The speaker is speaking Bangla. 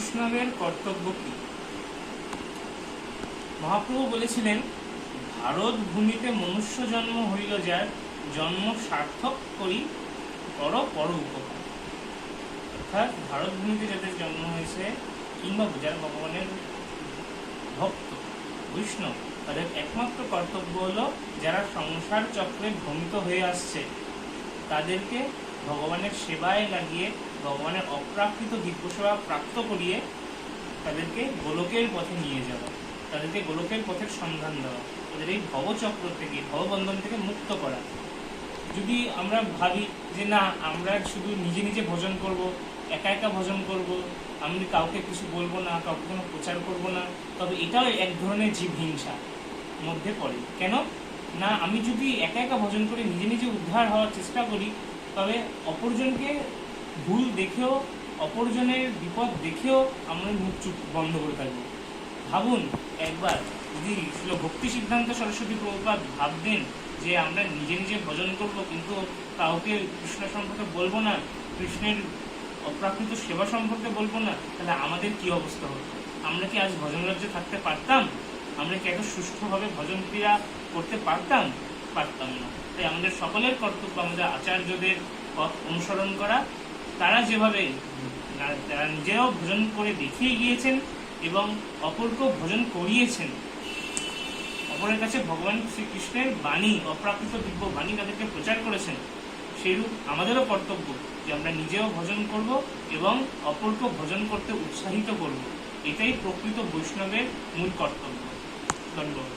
বৈষ্ণবের কর্তব্য কি? মহাপ্রভু বলেছিলেন, ভারত ভূমিতে মনুষ্য জন্ম হইল যার, জন্ম সার্থক করি কর পর উপকার। অর্থাৎ ভারত ভূমিতে যাদের জন্ম হয়েছে কিংবা যারা ভগবানের ভক্ত বৈষ্ণব, তাদের একমাত্র কর্তব্য হলো যারা সংসার চক্রে ভ্রমিত হয়ে আসছে তাদেরকে ভগবানের সেবায় লাগিয়ে, ভগবানের অপ্রাকৃত দিব্য সেবা প্রাপ্ত করিয়ে তাদেরকে গোলকের পথে নিয়ে যাওয়া, তাদেরকে গোলকের পথের সন্ধান দেওয়া, তাদের এই ভবচক্র থেকে, ভববন্ধন থেকে মুক্ত করা। যদি আমরা ভাবি যে না, আমরা শুধু নিজে নিজে ভজন করব, একা একা ভজন করব, আমি কাউকে কিছু বলবো না, কাউকে কোনো প্রচার করব না, তবে এটাও এক ধরনের জীব হিংসা মধ্যে পড়ে। কেন না, আমি যদি একা একা ভজন করে নিজে নিজে উদ্ধার হওয়ার চেষ্টা করি, তবে অপরজনকে ভুল দেখেও, অপরজনের বিপদ দেখেও আমরা মুখ চুপ বন্ধ করে থাকবো। ভাবুন একবার, যদি ভক্তি সিদ্ধান্ত সরস্বতী প্রভুপাদ ভাবতেন যে আমরা নিজে নিজে ভজন করব কিন্তু কাউকে কৃষ্ণ সম্পর্কে বলবো না, কৃষ্ণের অপ্রাকৃত সেবা সম্পর্কে বলবো না, তাহলে আমাদের কি অবস্থা হতো? আমরা কি আজ ভজন রাজ্যে থাকতে পারতাম? আমরা কি এত সুষ্ঠুভাবে ভজন ক্রিয়া করতে পারতাম? পারতাম না। তাই আমাদের সকলের কর্তব্য আমাদের আচার্যদের পথ অনুসরণ করা। তারা যেভাবে তারা নিজেরাও ভজন করে দেখিয়ে গিয়েছেন এবং অপরকেও ভজন করিয়েছেন, অপরের কাছে ভগবান শ্রীকৃষ্ণের বাণী, অপ্রাকৃত দিব্য বাণী তাদেরকে প্রচার করেছেন, সেইরূপ আমাদেরও কর্তব্য যে আমরা নিজেও ভজন করব এবং অপরকেও ভজন করতে উৎসাহিত করব। এটাই প্রকৃত বৈষ্ণবের মূল কর্তব্য। ধন্যবাদ।